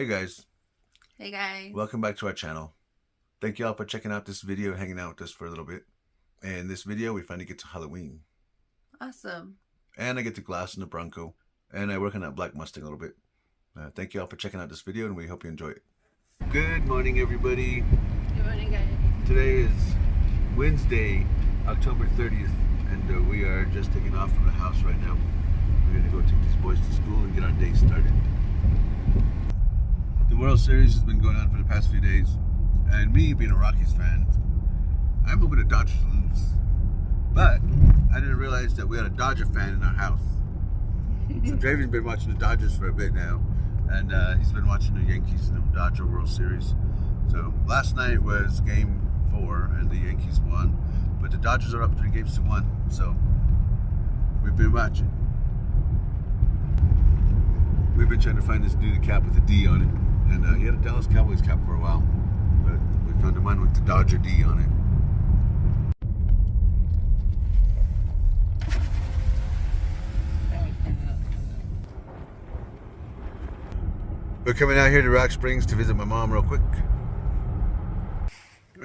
Hey guys, Hey guys. welcome back to our channel. Thank you all for checking out this video, hanging out with us for a little bit. And this video, we finally get to Halloween. Awesome. And I get to glass in the Bronco. And I work on that black Mustang a little bit. Thank you all for checking out this video, and we hope you enjoy it. Good morning, everybody. Good morning, guys. Today is Wednesday, October 30th, and we are just taking off from the house right now. We're going to go take these boys to school and get our day started. The World Series has been going on for the past few days, and me being a Rockies fan, I'm hoping the Dodgers lose. But I didn't realize that we had a Dodger fan in our house. So Draven's been watching the Dodgers for a bit now, and he's been watching the Yankees in the Dodger World Series. So last night was Game 4, and the Yankees won, but the Dodgers are up 3-1. So we've been watching. We've been trying to find this dude a cap with a D on it. And he had a Dallas Cowboys cap for a while, but we found one with the Dodger D on it. We're coming out here to Rock Springs to visit my mom real quick.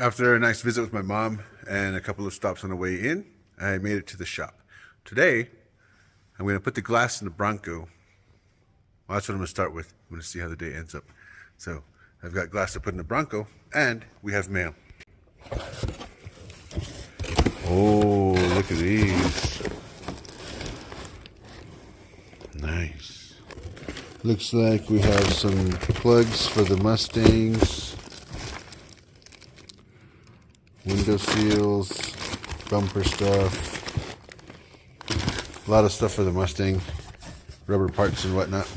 After a nice visit with my mom and a couple of stops on the way in, I made it to the shop. Today, I'm going to put the glass in the Bronco. Well, that's what I'm going to start with. I'm going to see how the day ends up. So, I've got glass to put in the Bronco, and we have mail. Oh, look at these. Nice. Looks like we have some plugs for the Mustangs. Window seals, bumper stuff. A lot of stuff for the Mustang. Rubber parts and whatnot.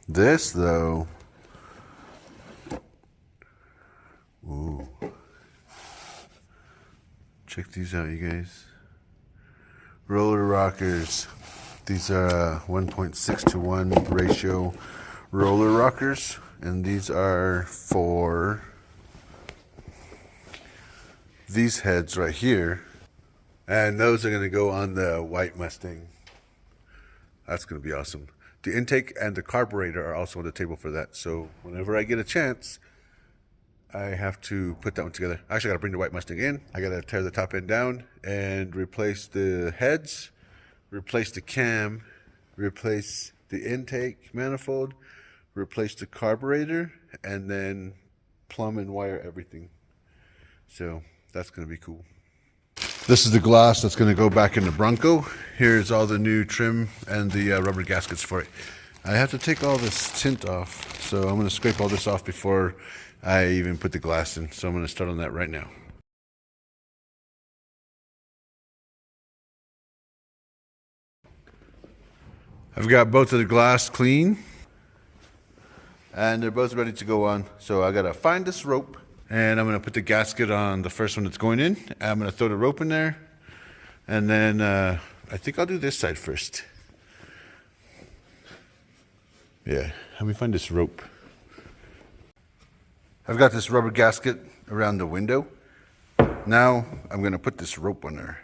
This, though. Ooh. Check these out, you guys. Roller rockers. These are 1.6-to-1 ratio roller rockers. And these are for these heads right here. And those are going to go on the white Mustang. That's going to be awesome. The intake and the carburetor are also on the table for that. So whenever I get a chance, I have to put that one together. I actually got to bring the white Mustang in. I got to tear the top end down and replace the heads, replace the cam, replace the intake manifold, replace the carburetor, and then plumb and wire everything. So that's going to be cool. This is the glass that's going to go back in the Bronco. Here's all the new trim and the rubber gaskets for it. I have to take all this tint off, so I'm going to scrape all this off before I even put the glass in. So I'm going to start on that right now. I've got both of the glass clean, and they're both ready to go on. So I got to find this rope. And I'm going to put the gasket on the first one that's going in. I'm going to throw the rope in there. And then I think I'll do this side first. Yeah, let me find this rope. I've got this rubber gasket around the window. Now I'm going to put this rope on there.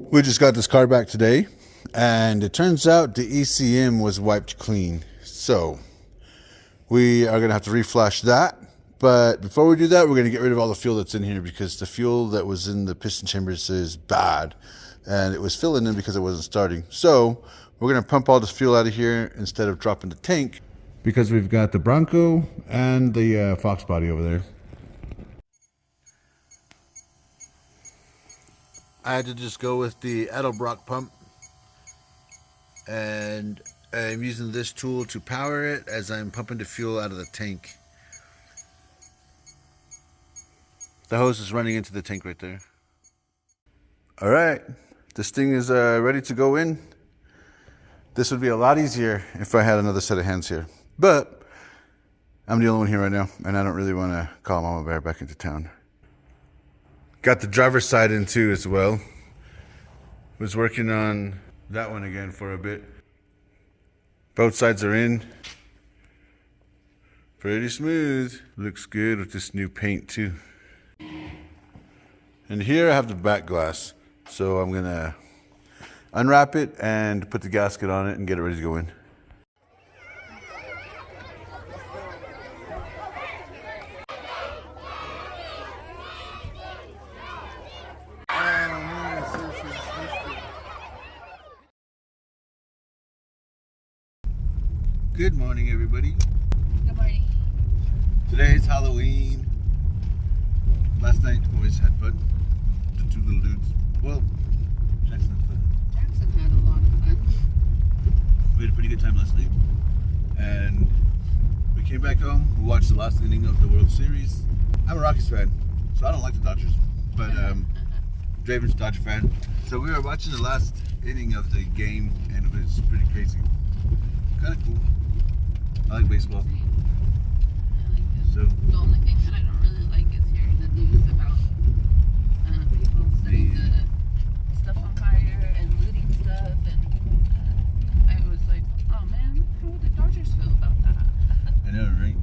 We just got this car back today, and it turns out the ECM was wiped clean. So we are going to have to reflash that. But before we do that, we're going to get rid of all the fuel that's in here, because the fuel that was in the piston chambers is bad, and it was filling in because it wasn't starting. So we're going to pump all this fuel out of here instead of dropping the tank, because we've got the Bronco and the Fox body over there. I had to just go with the Edelbrock pump, and I'm using this tool to power it as I'm pumping the fuel out of the tank. The hose is running into the tank right there. All right, this thing is ready to go in. This would be a lot easier if I had another set of hands here, but I'm the only one here right now, and I don't really want to call Mama Bear back into town. Got the driver's side in too as well. Was working on that one again for a bit. Both sides are in. Pretty smooth. Looks good with this new paint too. And here I have the back glass. So I'm gonna unwrap it and put the gasket on it and get it ready to go in. Good morning, everybody. Good morning. Today's Halloween. Last night, boys had fun. The two little dudes. Well, Jaxon had fun. Jaxon had a lot of fun. We had a pretty good time last night. And we came back home. We watched the last inning of the World Series. I'm a Rockies fan, so I don't like the Dodgers. But Draven's a Dodger fan. So we were watching the last inning of the game, and it was pretty crazy. Kind of cool. I like baseball. I like it. So The only thing that I don't really like is hearing the news about people setting the stuff on fire and looting stuff. And I was like, oh man, how would the Dodgers feel about that? I know, right?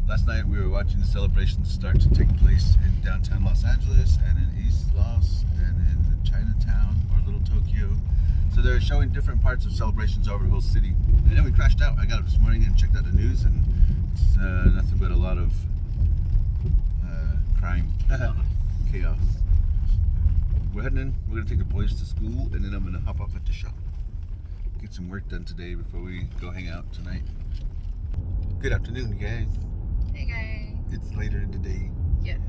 Last night we were watching the celebrations start to take place in downtown Los Angeles and in East Los and in Chinatown or Little Tokyo. So they're showing different parts of celebrations over the whole city. And then we crashed out. I got up this morning and checked out the news, and it's nothing but a lot of crime, chaos. We're heading in. We're gonna take the boys to school, and then I'm gonna hop off at the shop. Get some work done today before we go hang out tonight. Good afternoon, you guys. Hey guys. It's later in the day, Yes.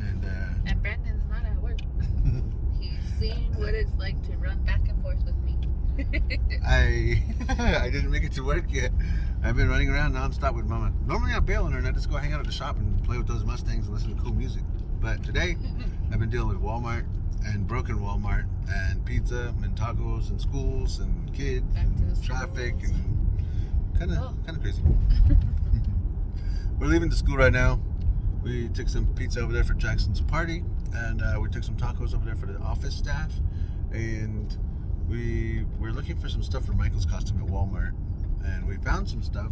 and And Brandon's not at work. He's seeing what it's like to run back and forth with me. I didn't make it to work yet. I've been running around non-stop with Mama. Normally I bail on her and I just go hang out at the shop and play with those Mustangs and listen to cool music. But today I've been dealing with Walmart and broken Walmart and pizza and tacos and schools and kids Back to the and traffic schools. and kind of crazy. We're leaving the school right now. We took some pizza over there for Jackson's party, and we took some tacos over there for the office staff, and we were looking for some stuff for Michael's costume at Walmart, and we found some stuff.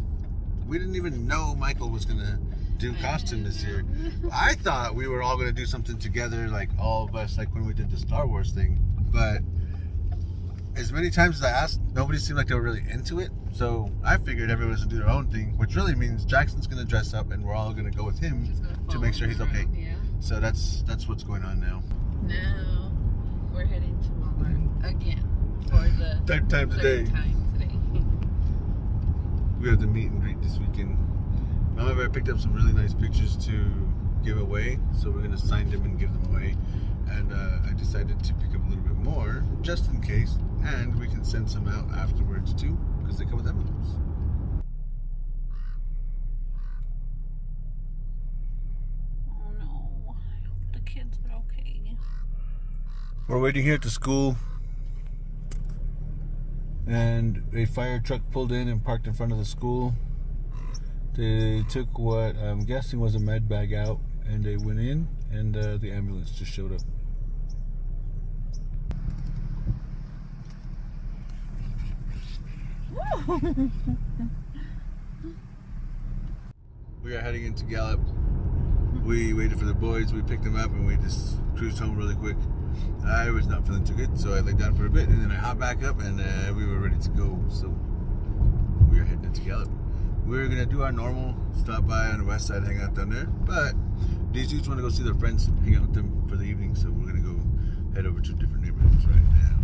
We didn't even know Michael was gonna do costume this year. I thought we were all gonna do something together, like all of us, like when we did the Star Wars thing. But as many times as I asked, nobody seemed like they were really into it. So I figured everyone was gonna do their own thing, which really means Jackson's gonna dress up, and we're all gonna go with him to make sure he's okay. Yeah. So that's what's going on now. Now we're heading to Walmart again for the Third time today. We have the meet and greet this weekend. MamaBear picked up some really nice pictures to give away, so we're gonna sign them and give them away. And I decided to pick up a little bit more just in case, and we can send some out afterwards too, because they come with envelopes. Oh no, I hope the kids are okay. We're waiting here at the school, and a fire truck pulled in and parked in front of the school. They took what I'm guessing was a med bag out, and they went in, and the ambulance just showed up. We are heading into Gallup. We waited for the boys, we picked them up, and we just cruised home really quick. I was not feeling too good, so I laid down for a bit, and then I hopped back up, and we were ready to go. So we are heading into Gallup. We're gonna do our normal stop by on the west side, hang out down there, but these dudes want to go see their friends, hang out with them for the evening, so we're gonna go head over to different neighborhoods right now.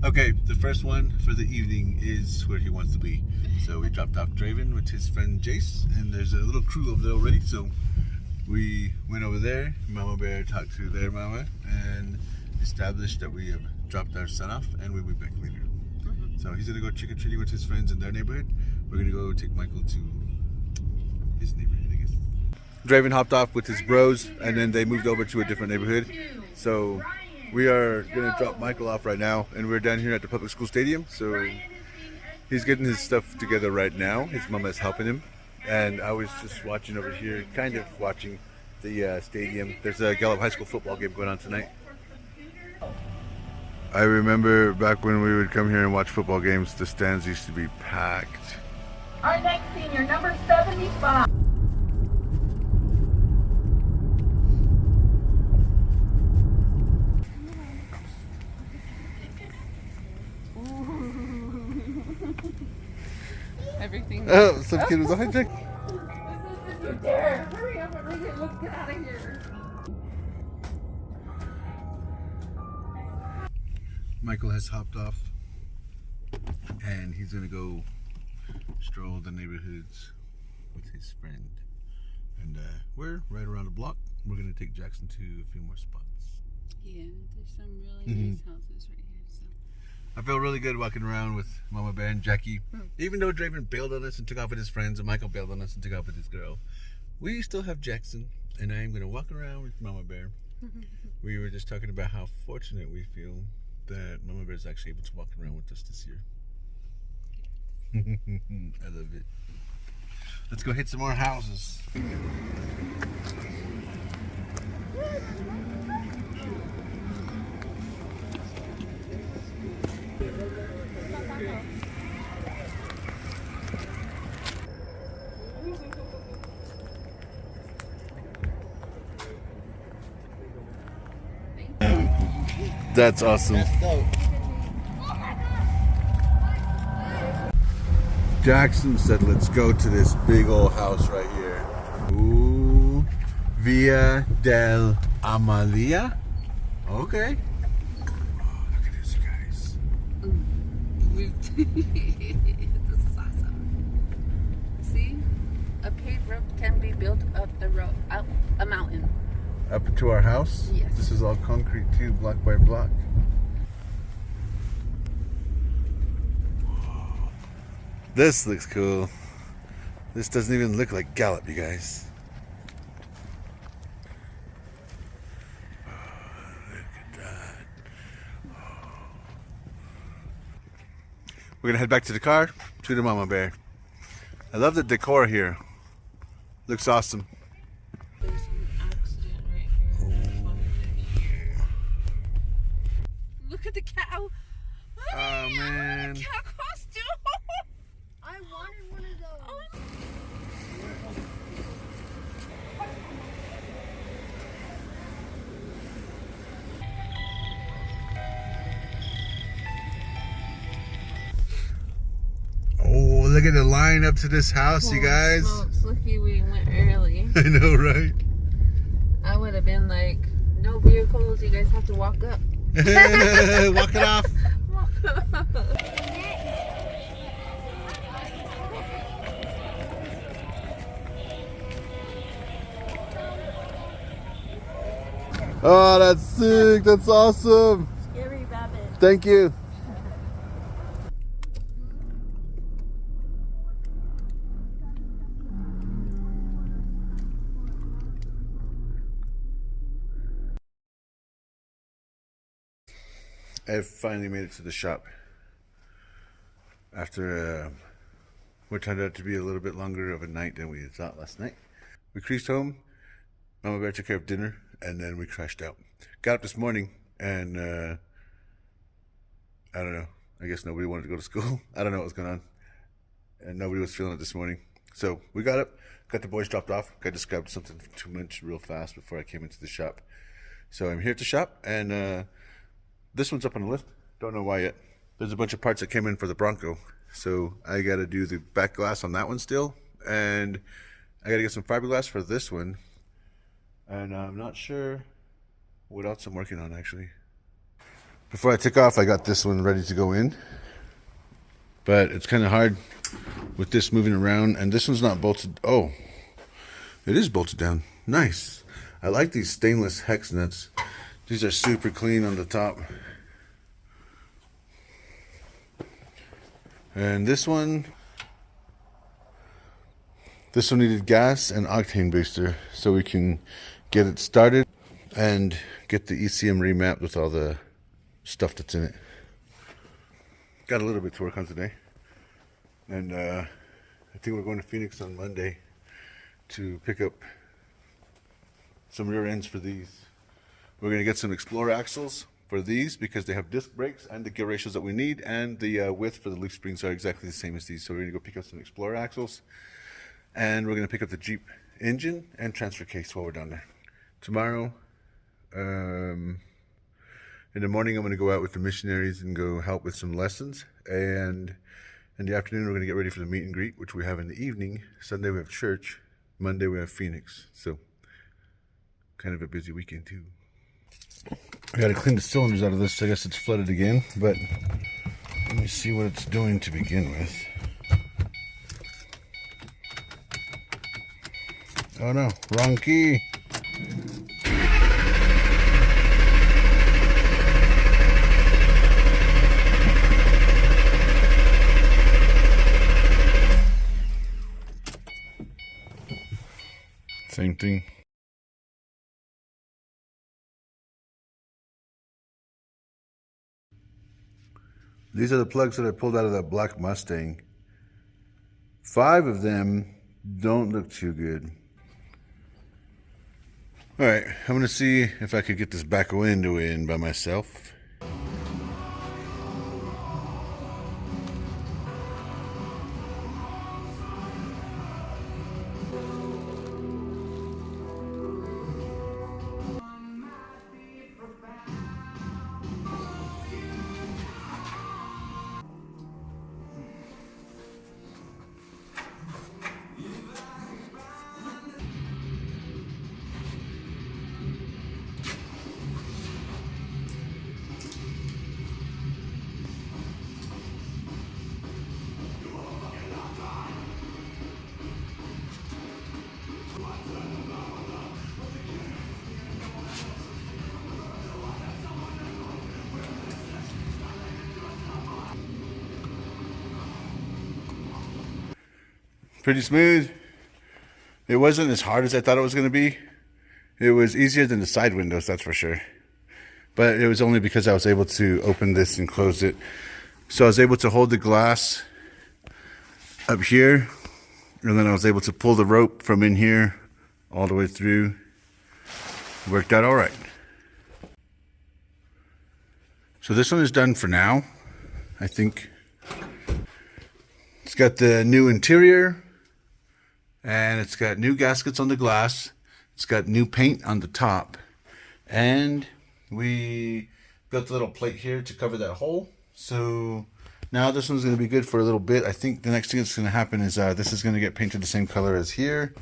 Okay, the first one for the evening is where he wants to be. So we dropped off Draven with his friend Jace, and there's a little crew over there already, so we went over there. MamaBear talked to their mama and established that we have dropped our son off, and we'll be back later. So he's gonna go trick-or-treating with his friends in their neighborhood. We're gonna go take Michael to his neighborhood, I guess. Draven hopped off with his bros, and then they moved over to a different neighborhood. So we are gonna drop Michael off right now, and we're down here at the public school stadium. So he's getting his stuff together right now. His mama is helping him, and I was just watching over here, kind of watching the stadium. There's a Gallup High School football game going on tonight. I remember back when we would come here and watch football games, the stands used to be packed. Our next senior, number 75. Everything. Oh, some kid was a hijack. You dare! Hurry up and let's get out of here. Michael has hopped off and he's gonna go stroll the neighborhoods with his friend. And we're right around the block. We're gonna take Jaxon to a few more spots. Yeah, there's some really nice houses right here. So. I feel really good walking around with Mama Bear and Jackie. Even though Draven bailed on us and took off with his friends, and Michael bailed on us and took off with his girl, we still have Jaxon, and I am gonna walk around with Mama Bear. We were just talking about how fortunate we feel that Mama Bear is actually able to walk around with us this year. I love it. Let's go hit some more houses. That's awesome. Jaxon said, let's go to this big old house right here. Ooh, Via del Amalia. Okay. Oh, look at this, you guys. This is awesome. See, a paved road can be built up the road, up a mountain. Up to our house? Yes. This is all concrete too, block by block. This looks cool. This doesn't even look like Gallup, you guys. Oh, look at that. Oh. We're gonna head back to the car, to the Mama Bear. I love the decor here. Looks awesome. There's an accident right here. Look at the cow. Oh man. Cow costume. I wanted one of those. Oh, look at the line up to this house, you guys. Smokes. Lucky we went early. I know, right? I would have been like, no vehicles. You guys have to walk up. Walk it off. Walk up. Oh, that's sick. That's awesome. Scary rabbit. Thank you. I finally made it to the shop after what turned out to be a little bit longer of a night than we had thought last night. We cruised home. Mama Bear took care of dinner, and then we crashed out. Got up this morning, and I don't know. I guess nobody wanted to go to school. I don't know what was going on, and nobody was feeling it this morning. So we got up, got the boys dropped off. I just grabbed something to munch real fast before I came into the shop. So I'm here at the shop, and this one's up on the list. Don't know why yet. There's a bunch of parts that came in for the Bronco. So I got to do the back glass on that one still. And I got to get some fiberglass for this one. And I'm not sure what else I'm working on, actually. Before I took off, I got this one ready to go in. But it's kind of hard with this moving around. And this one's not bolted. Oh, it is bolted down. Nice. I like these stainless hex nuts. These are super clean on the top. And this one needed gas and octane booster so we can get it started and get the ECM remapped with all the stuff that's in it. Got a little bit to work on today. And I think we're going to Phoenix on Monday to pick up some rear ends for these. We're going to get some Explorer axles for these because they have disc brakes and the gear ratios that we need, and the width for the leaf springs are exactly the same as these. So we're gonna go pick up some Explorer axles, and we're gonna pick up the Jeep engine and transfer case while we're down there. Tomorrow, in the morning, I'm gonna go out with the missionaries and go help with some lessons, and in the afternoon, we're gonna get ready for the meet and greet, which we have in the evening. Sunday we have church, Monday we have Phoenix. So kind of a busy weekend too. I gotta clean the cylinders out of this. I guess it's flooded again, but let me see what it's doing to begin with. Oh no, wrong key. Same thing. These are the plugs that I pulled out of that black Mustang. 5 of them don't look too good. All right, I'm gonna see if I could get this back window in by myself. Pretty smooth. It wasn't as hard as I thought it was going to be. It was easier than the side windows, that's for sure. But it was only because I was able to open this and close it. So I was able to hold the glass up here, and then I was able to pull the rope from in here all the way through. Worked out all right. So this one is done for now, I think. It's got the new interior, and it's got new gaskets on the glass. It's got new paint on the top, and we built a little plate here to cover that hole. So now this one's going to be good for a little bit. I think the next thing that's going to happen is this is going to get painted the same color as here.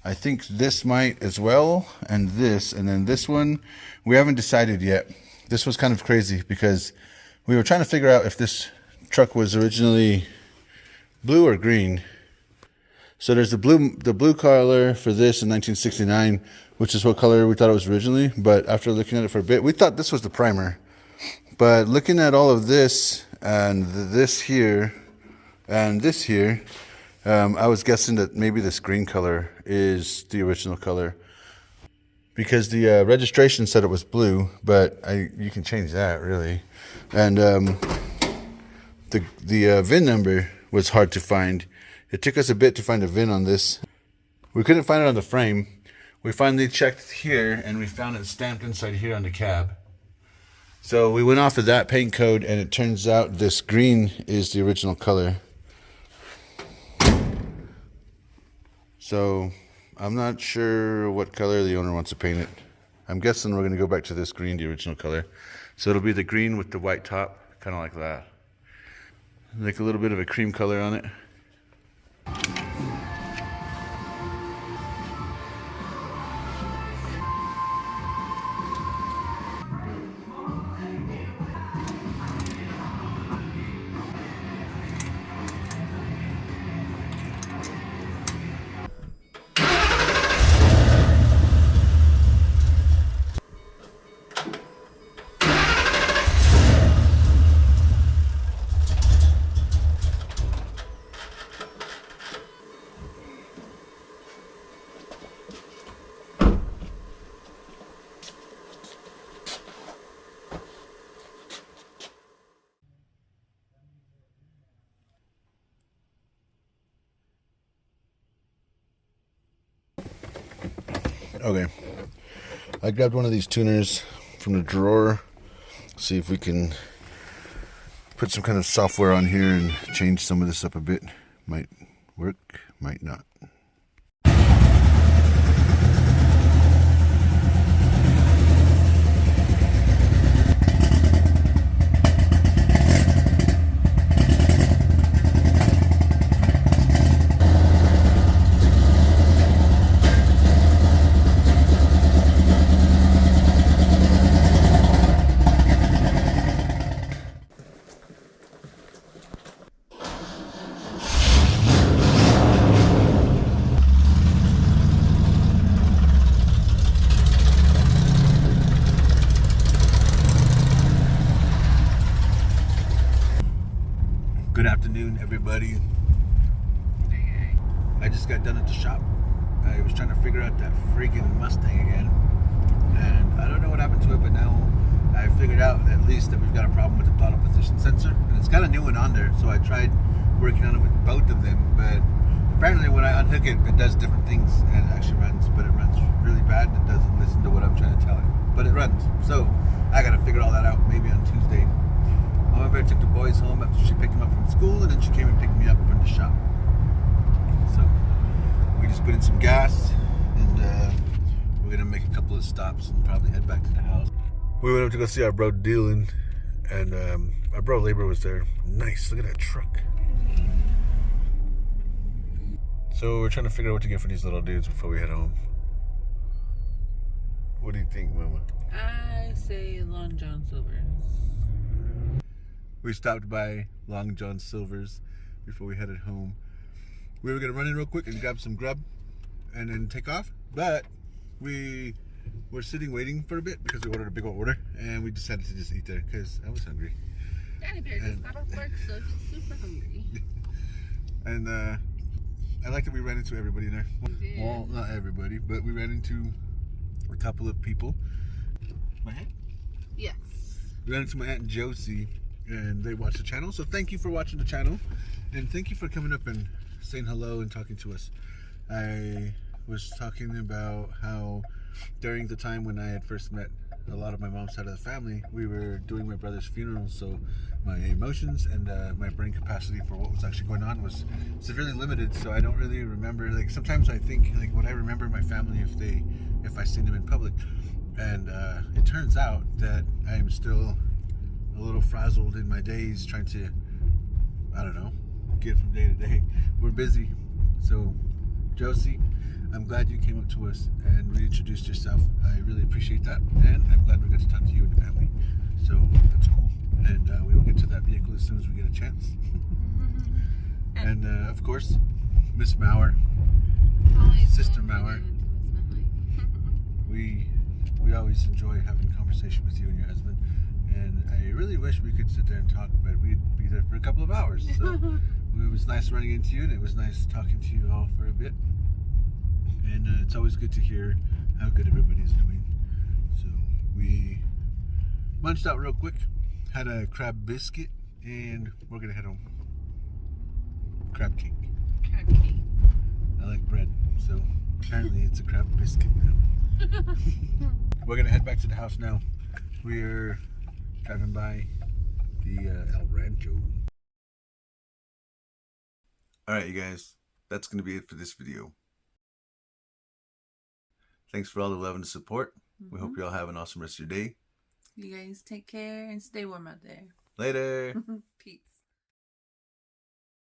I think this might as well, and then this one. We haven't decided yet. This was kind of crazy because we were trying to figure out if this truck was originally blue or green. So there's the blue color for this in 1969, which is what color we thought it was originally. But after looking at it for a bit, we thought this was the primer. But looking at all of this and this here and this here, I was guessing that maybe this green color is the original color, because the registration said it was blue, but you can change that really. And the VIN number was hard to find. It took us a bit to find a VIN on this. We couldn't find it on the frame. We finally checked here, and we found it stamped inside here on the cab. So we went off of that paint code, and it turns out this green is the original color. So I'm not sure what color the owner wants to paint it. I'm guessing we're going to go back to this green, the original color. So it'll be the green with the white top, kind of like that. Like a little bit of a cream color on it. Okay, I grabbed one of these tuners from the drawer, See if we can put some kind of software on here and change some of this up a bit. Might work, might not. Good afternoon, everybody. I just got done at the shop. I was trying to figure out that freaking Mustang again, and I don't know what happened to it, but now I figured out at least that we've got a problem with the throttle position sensor, and it's got a new one on there. So I tried working on it with both of them, but apparently when I unhook it, it does different things and it actually runs, but it runs really bad and it doesn't listen to what I'm trying to tell it, but it runs. So I got to figure all that out maybe on Tuesday. MamaBear took the boys home after she picked them up from school, and then she came and picked me up from the shop. So we just put in some gas, and we're gonna make a couple of stops and probably head back to the house. We went up to go see our bro Dylan, and our bro Labor was there. Nice, look at that truck. So we're trying to figure out what to get for these little dudes before we head home. What do you think, Mama? I say Long John Silver's. We stopped by Long John Silver's before we headed home. We were gonna run in real quick and grab some grub and then take off, but we were sitting waiting for a bit because we ordered a big old order, and we decided to just eat there because I was hungry. Daddy Bear just got off work, so he's super hungry. And I like that we ran into everybody there. We did. Well, not everybody, but we ran into a couple of people. My aunt? Yes. We ran into my aunt Josie, and they watch the channel, so thank you for watching the channel, and thank you for coming up and saying hello and talking to us. I was talking about how during the time when I had first met a lot of my mom's side of the family, we were doing my brother's funeral, so my emotions and my brain capacity for what was actually going on was severely limited, so I don't really remember. Like sometimes I think, like, would I remember my family if I seen them in public? And it turns out that I am still a little frazzled in my days trying to, I don't know, get from day to day. We're busy. So, Josie, I'm glad you came up to us and reintroduced yourself. I really appreciate that. And I'm glad we got to talk to you and the family. So, that's cool. And we will get to that vehicle as soon as we get a chance. And, of course, Miss Mauer, Sister Mauer. We always enjoy having a conversation with you and your husband. And I really wish we could sit there and talk, but we'd be there for a couple of hours. So it was nice running into you, and it was nice talking to you all for a bit. And it's always good to hear how good everybody's doing. So we munched out real quick, had a crab biscuit, and we're gonna head home. Crab cake. Crab cake. I like bread, so apparently it's a crab biscuit now. We're gonna head back to the house now. We're driving by the El Rancho. Alright, you guys, that's going to be it for this video. Thanks for all the love and the support. We hope you all have an awesome rest of your day. You guys take care and stay warm out there. Later.